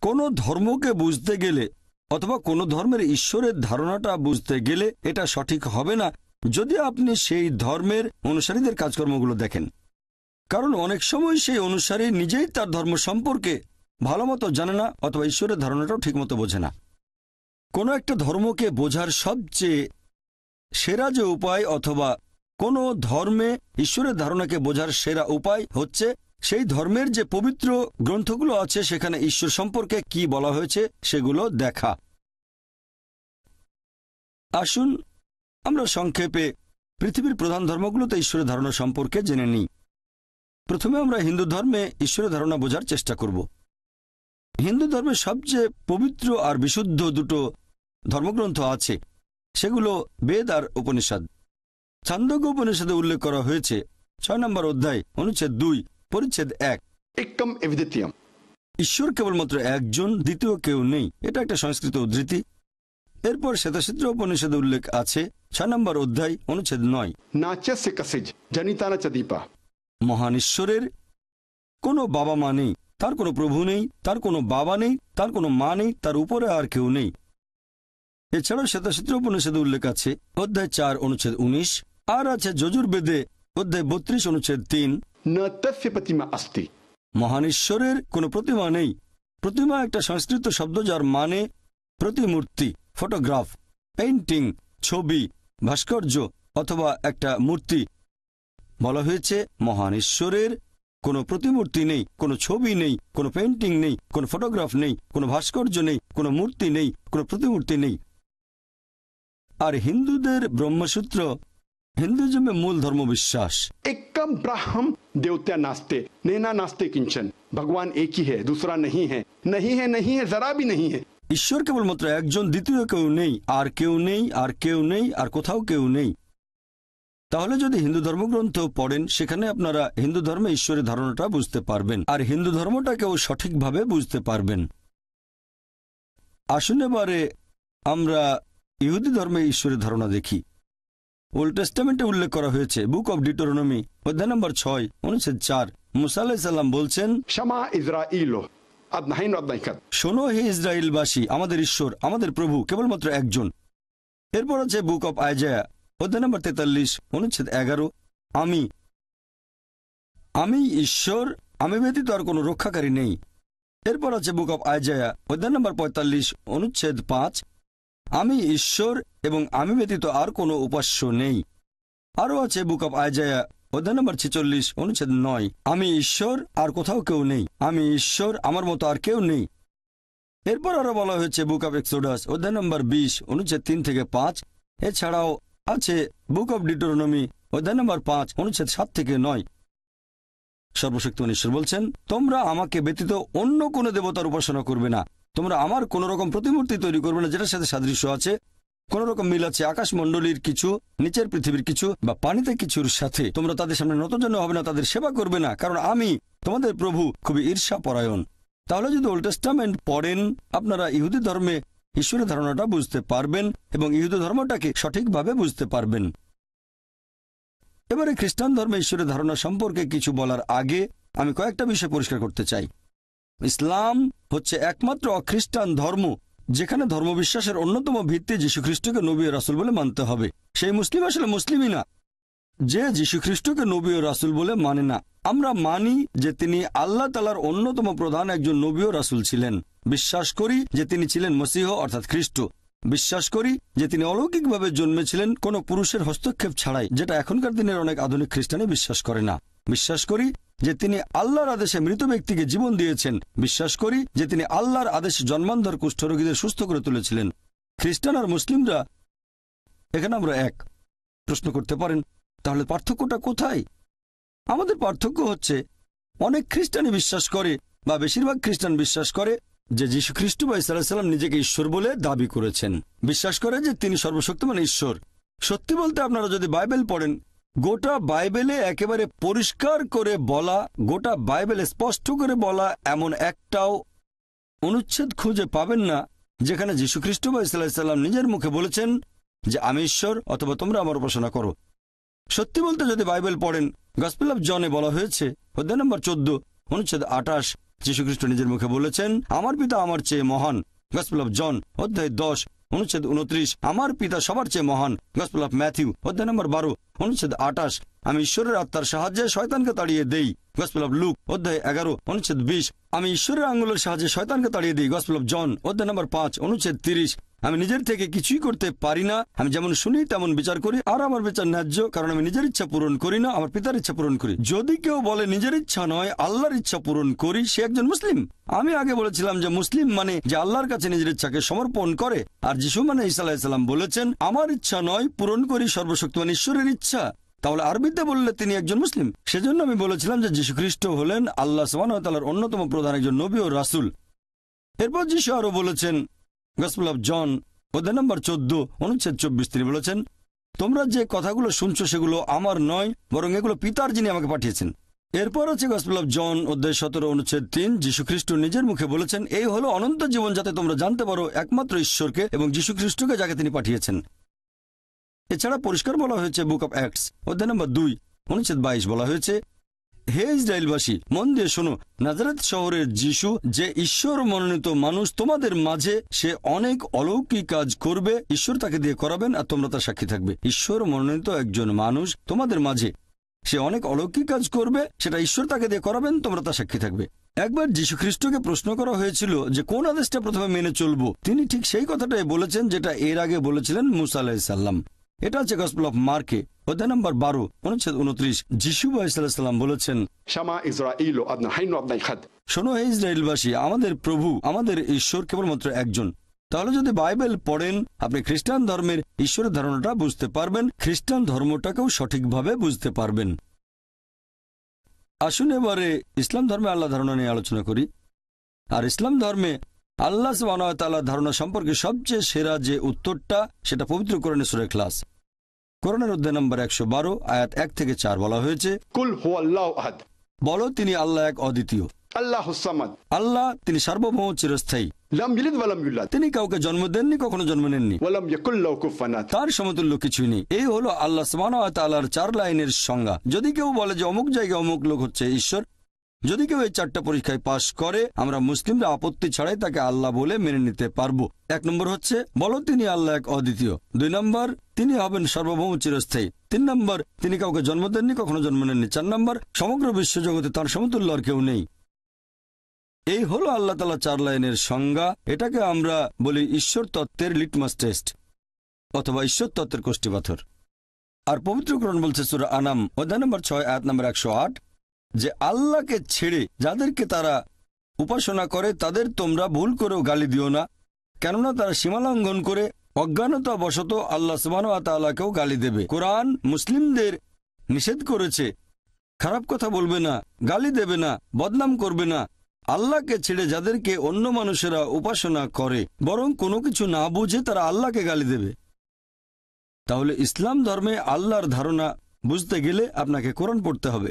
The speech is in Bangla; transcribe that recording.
কোনো ধর্মকে বুঝতে গেলে অথবা কোনো ধর্মের ঈশ্বরের ধারণাটা বুঝতে গেলে এটা সঠিক হবে না যদি আপনি সেই ধর্মের অনুসারীদের কাজকর্মগুলো দেখেন। কারণ অনেক সময় সেই অনুসারী নিজেই তার ধর্ম সম্পর্কে ভালোমতো জানে না অথবা ঈশ্বরের ধারণাটাও ঠিকমতো বোঝে না। কোনো একটা ধর্মকে বোঝার সবচেয়ে সেরা যে উপায় অথবা কোনো ধর্মে ঈশ্বরের ধারণাকে বোঝার সেরা উপায় হচ্ছে সেই ধর্মের যে পবিত্র গ্রন্থগুলো আছে সেখানে ঈশ্বর সম্পর্কে কি বলা হয়েছে সেগুলো দেখা। আসুন আমরা সংক্ষেপে পৃথিবীর প্রধান ধর্মগুলোতে ঈশ্বরের ধারণা সম্পর্কে জেনে নিই। প্রথমে আমরা হিন্দু ধর্মে ঈশ্বরের ধারণা বোঝার চেষ্টা করব। হিন্দু ধর্মের সবচেয়ে পবিত্র আর বিশুদ্ধ দুটো ধর্মগ্রন্থ আছে, সেগুলো বেদ আর উপনিষদ। ছান্দোগ্য উপনিষদে উল্লেখ করা হয়েছে 6 নম্বর অধ্যায় অনুচ্ছেদ 2 পরিচ্ছেদ 1, একম এভিদ্বিতীয়ম, ঈশ্বর কেবলমাত্র একজন, দ্বিতীয় কেউ নেই। এটা একটা সংস্কৃত উদ্ধৃতি। এরপর শ্বেতাচিত্র উপনিষদে উল্লেখ আছে 6 নম্বর অধ্যায় অনুচ্ছেদ 9, নাচস্য কসিজ জনিতানা চ দীপা, মহান ঈশ্বরের কোনো বাবা মা নেই, তার কোনো প্রভু নেই, তার কোনো বাবা নেই, তার কোনো মা নেই, তার উপরে আর কেউ নেই। এছাড়াও শ্বেতাচিত্র উপনিষদে উল্লেখ আছে অধ্যায় 4 অনুচ্ছেদ 19, আর আছে যজুর্বেদে অধ্যায় 32 অনুচ্ছেদ 3, ন তস্য প্রতিমা অস্তি, মহান ঈশ্বরের কোনো প্রতিমা নেই। প্রতিমা একটা সংস্কৃত শব্দ যার মানে প্রতিমূর্তি, ফটোগ্রাফ, পেইন্টিং, ছবি, ভাস্কর্য অথবা একটা মূর্তি। বলা হয়েছে মহান ঈশ্বরের কোনো প্রতিমূর্তি নেই, কোনো ছবি নেই, কোনো পেইন্টিং নেই, কোনো ফটোগ্রাফ নেই, কোনো ভাস্কর্য নেই, কোনো মূর্তি নেই, কোনো প্রতিমূর্তি নেই। আর হিন্দুদের ব্রহ্মসূত্র হিন্দুজমে মূল ধর্মবিশ্বাস। एकम ब्रह्म देवता नास्ते नैना नास्ते किंचन, भगवान एक ही है, दूसरा नहीं है, नहीं है, नहीं है, जरा भी नहीं है। ঈশ্বর কেবলমাত্র একজন, দ্বিতীয় কেউ নেই, আর কেউ নেই, আর কেউ নেই, আর কোথাও কেউ নেই। তাহলে যদি হিন্দু ধর্মগ্রন্থ পড়েন সেখানে আপনারা হিন্দু ধর্মে ঈশ্বরের ধারণাটা বুঝতে পারবেন আর হিন্দু ধর্মটাকেও সঠিকভাবে বুঝতে পারবেন। আসুন এবারে আমরা ইহুদি ধর্মে ঈশ্বরের ধারণা দেখি। ওল্ড টেস্টামেন্টে উল্লেখ করা হয়েছে বুক অব ডিউটোরনমি অধ্যায় নম্বর 6 অনুচ্ছেদ 4, মুসা আলাইহিস সালাম বলছেন, शमा इज़राइलो अदनाहिन अदनाहिकत, শোনো হে ইসরায়েলবাসী, আমাদের ঈশ্বর আমাদের প্রভু কেবলমাত্র একজন। এরপর আছে বুক অব আইজায়া অধ্যায় নম্বর 43 অনুচ্ছেদ 11, আমি ঈশ্বর, আমি ব্যতীত আর কোনো রক্ষাকারী নেই। এরপর আছে বুক অব আইজায়া অধ্যায় নম্বর 45 অনুচ্ছেদ 5, আমি ঈশ্বর এবং আমি ব্যতীত আর কোনো উপাস্য নেই। আরও আছে বুক অব আইজায়া অধ্যায় নম্বর 46 অনুচ্ছেদ 9, আমি ঈশ্বর আর কোথাও কেউ নেই, আমি ঈশ্বর, আমার মতো আর কেউ নেই। এরপর আরো বলা হয়েছে বুক অব এক্সোডাস অধ্যায় নম্বর 20 অনুচ্ছেদ 3 থেকে 5। এছাড়াও আছে বুক অব ডিউটোরনমি অধ্যায় নম্বর 5 অনুচ্ছেদ 7 থেকে 9। সর্বশক্তিমান ঈশ্বর বলছেন, তোমরা আমাকে ব্যতীত অন্য কোনো দেবতার উপাসনা করবে না, তোমরা আমার কোন রকম প্রতিমূর্তি তৈরি করবে না যেটার সাথে সাদৃশ্য আছে, কোন রকম মিল আছে আকাশমণ্ডলীর কিছু, নিচের পৃথিবীর কিছু বা পানিতে কিছুর সাথে। তোমরা তাদের সামনে নতজানু হবে না, তাদের সেবা করবে না, কারণ আমি তোমাদের প্রভু খুবই ঈর্ষাপরায়ণ। তাহলে যদি ওল্ড টেস্টামেন্ট পড়েন আপনারা ইহুদি ধর্মে ঈশ্বরের ধারণাটা বুঝতে পারবেন এবং ইহুদি ধর্মটাকে সঠিকভাবে বুঝতে পারবেন। এবারে খ্রিস্টান ধর্মে ঈশ্বরের ধারণা সম্পর্কে কিছু বলার আগে আমি কয়েকটা বিষয় পরিষ্কার করতে চাই। ইসলাম হচ্ছে একমাত্র অখ্রিস্টান ধর্ম যেখানে ধর্মবিশ্বাসের অন্যতম ভিত্তি যীশুখ্রিস্টকে নবী ও রাসূল বলে মানতে হবে। সেই মুসলিম আসলে মুসলিমই না যে যীশুখ্রিস্টকে নবী ও রাসূল বলে মানে না। আমরা মানি যে তিনি আল্লাহ তাআলার অন্যতম প্রধান একজন নবী ও রাসূল ছিলেন। বিশ্বাস করি যে তিনি ছিলেন মসীহ অর্থাৎ খ্রিস্ট। বিশ্বাস করি যে তিনি অলৌকিকভাবে জন্মেছিলেন কোনো পুরুষের হস্তক্ষেপ ছাড়াই, যেটা এখনকার দিনের অনেক আধুনিক খ্রিস্টানই বিশ্বাস করে না। বিশ্বাস করি যে তিনি আল্লাহর আদেশে মৃত ব্যক্তিকে জীবন দিয়েছেন। বিশ্বাস করি যে তিনি আল্লাহর আদেশে জন্মান্ধর কুষ্ঠরোগীদের সুস্থ করে তুলেছিলেন। খ্রিস্টান আর মুসলিমরা এখানে আমরা এক। প্রশ্ন করতে পারেন তাহলে পার্থক্যটা কোথায়? আমাদের পার্থক্য হচ্ছে অনেক খ্রিস্টানই বিশ্বাস করে বা বেশিরভাগ খ্রিস্টান বিশ্বাস করে যে যীশু খ্রিস্ট বা ঈসা আলাইহিস সালাম নিজেকে ঈশ্বর বলে দাবি করেছেন, বিশ্বাস করে যে তিনি সর্বশক্তিমান ঈশ্বর। সত্যি বলতে আপনারা যদি বাইবেল পড়েন, গোটা বাইবেলে একেবারে পরিষ্কার করে বলা, গোটা বাইবেলে স্পষ্ট করে বলা এমন একটাও অনুচ্ছেদ খুঁজে পাবেন না যেখানে যীশু খ্রিস্ট বা ঈসা আলাইহিস সালাম নিজের মুখে বলেছেন যে আমি ঈশ্বর অথবা তোমরা আমার উপাসনা করো। সত্যি বলতে যদি বাইবেল পড়েন, গসপেল অফ জনে বলা হয়েছে অধ্যায় নম্বর 14 অনুচ্ছেদ 28 যীশুখ্রিস্ট নিজের মুখে বলেছেন, আমার পিতা আমার চেয়ে মহান। গসপেল অফ জন অধ্যায় 10 অনুচ্ছেদ 29। আমার পিতা সবার চেয়ে মহান। গসপেল অফ ম্যাথিউ অধ্যায় নম্বর 12 অনুচ্ছেদ 28। আমি ঈশ্বরের আত্মার সাহায্যে শয়তানকে তাড়িয়ে দেই। গসপেল অফ লুক অধ্যায় 11 অনুচ্ছেদ 20। আমি ঈশ্বরের আঙ্গুলের সাহায্যে শয়তানকে তাড়িয়ে দিই। গসপেল অফ জন অধ্যায় নম্বর 5 অনুচ্ছেদ 30। আমি নিজের থেকে কিছুই করতে পারি না, আমি যেমন শুনি তেমন বিচার করি, আর আমার বিচার ন্যায্য, কারণ আমি নিজের ইচ্ছা পূরণ করি না, আমার পিতার ইচ্ছা পূরণ করি। যদি কেউ বলে নিজের ইচ্ছা নয় আল্লাহর ইচ্ছা পূরণ করি, সে একজন মুসলিম। আমি আগে বলেছিলাম যে মুসলিম মানে যে আল্লাহর কাছে নিজের ইচ্ছাকে সমর্পণ করে, আর যিশু মানে ঈসা আলাইহিস সালাম বলেছেন, আমার ইচ্ছা নয় পূরণ করি সর্বশক্তিমান ঈশ্বরের ইচ্ছা। তাহলে আরবিতে বললে তিনি একজন মুসলিম। সেজন্য আমি বলেছিলাম যে যীশু খ্রিস্ট হলেন আল্লাহ সুবহানাহু ওয়া তাআলার অন্যতম প্রধান একজন নবী ও রাসূল। এরপর যিশু আরো বলেছেন, গসপেল অফ জন অধ্যায় নম্বর 14 অনুচ্ছেদ 24, তিনি বলেছেন, তোমরা যে কথাগুলো শুনছো সেগুলো আমার নয়, বরং এগুলো পিতার যিনি আমাকে পাঠিয়েছেন। এরপর আছে গসপেল অফ জন অধ্যায় 17 অনুচ্ছেদ 3। যীশু খ্রিস্ট নিজের মুখে বলেছেন, এই হলো অনন্ত জীবন, যাতে তোমরা জানতে পারো একমাত্র ঈশ্বরকে এবং যীশু খ্রিস্টকে যাকে তিনি পাঠিয়েছেন। এছাড়া পরিষ্কার বলা হয়েছে বুক অফ অ্যাক্টস অধ্যায় নম্বর 2 অনুচ্ছেদ 22, বলা হয়েছে, হে ইসরায়েলবাসী, মন দিয়ে শোনো, নাজারেত শহরের যিশু যে ঈশ্বর মনোনীত মানুষ তোমাদের মাঝে, সে অনেক অলৌকিক কাজ করবে, ঈশ্বর তাকে দিয়ে করাবেন আর তোমরা তার সাক্ষী থাকবে। ঈশ্বর মনোনীত একজন মানুষ তোমাদের মাঝে, সে অনেক অলৌকিক কাজ করবে, সেটা ঈশ্বর তাকে দিয়ে করাবেন, তোমরা তার সাক্ষী থাকবে। একবার যীশু খ্রিস্টকে প্রশ্ন করা হয়েছিল যে কোন আদেশটা প্রথমে মেনে চলবো, তিনি ঠিক সেই কথাটাই বলেছেন যেটা এর আগে বলেছিলেন মুসা আলাইহিস সালাম। এটা হচ্ছে গসপেল অফ মার্কে অধ্যায় নম্বর 12 অনুচ্ছেদ 29। যিশু আলাইহিস সালাম বলেছেন, शमा इस्राएल अदना हाइन अदना खद শোনো হে ইসরায়েলবাসী, আমাদের প্রভু আমাদের ঈশ্বর কেবলমাত্র একজন। তাহলে যদি বাইবেল পড়েন, আপনি খ্রিস্টান ধর্মের ঈশ্বরের ধারণাটা বুঝতে পারবেন, খ্রিস্টান ধর্মটাকেও সঠিকভাবে বুঝতে পারবেন। আসুন এবারে ইসলাম ধর্মে আল্লাহ ধারণা নিয়ে আলোচনা করি। আর ইসলাম ধর্মে আল্লাহ সুবহানাহু ওয়া তাআলার ধারণা সম্পর্কে সবচেয়ে সেরা যে উত্তরটা, সেটা পবিত্র কোরআনে সূরা ইখলাস। কোরআনের অধ্যায় নম্বর 112 আয়াত 1 থেকে 4 বলা হয়েছে, कुल हु अल्लाहु अहद বলো তিনি আল্লাহ এক অদ্বিতীয়। अल्लाहुस समद আল্লাহ তিনি সার্বভৌম চিরস্থায়ী। लम यलिद वलम यूलद তিনি কাউকে জন্ম দেননি, কখনো জন্ম নেননি, वलम यकुल लहु कुफुवन अहद। তার সমতুল্য কিছুই নেই। এই হলো আল্লাহ সুবহানাহু ওয়া তাআলার 4 লাইনের সংজ্ঞা। যদি কেউ বলে যে অমুক জায়গায় অমুক লোক হচ্ছে ঈশ্বর, যদি কেউ এই 4টা পরীক্ষায় পাশ করে, আমরা মুসলিমরা আপত্তি ছাড়াই তাকে আল্লাহ বলে মেনে নিতে পারবো। 1 নম্বর হচ্ছে, বলো তিনি আল্লাহ এক অদ্বিতীয়। 2 নম্বর, তিনি হবেন সার্বভৌম চিরস্থায়ী। 3 নম্বর, তিনি কাউকে জন্ম দেননি, কখনো জন্ম নেননি। 4 নম্বর, সমগ্র বিশ্বজগতে তার সমতুল্য আর কেউ নেই। এই হলো আল্লাহ তাআলা 4 লাইনের সংজ্ঞা। এটাকে আমরা বলি ঈশ্বর তত্ত্বের লিটমাস টেস্ট অথবা ঈশ্বর তত্ত্বের কোষ্ঠী পাথর। আর পবিত্র কোরআন বলছে সূরা আনাম অধ্যায় নম্বর 6 আয়াত নম্বর 108 যে আল্লাহকে ছেড়ে যাদেরকে তারা উপাসনা করে তাদের তোমরা ভুল করেও গালি দিও না, কেননা তারা সীমালঙ্ঘন করে অজ্ঞানতা বশত আল্লাহ সুবহানাহু ওয়া তাআলাকেও গালি দেবে। কোরআন মুসলিমদের নিষেধ করেছে খারাপ কথা বলবে না, গালি দেবে না, বদনাম করবে না। আল্লাহকে ছেড়ে যাদেরকে অন্য মানুষেরা উপাসনা করে, বরং কোনো কিছু না বুঝে তারা আল্লাহকে গালি দেবে। তাহলে ইসলাম ধর্মে আল্লাহর ধারণা বুঝতে গেলে আপনাকে কোরআন পড়তে হবে।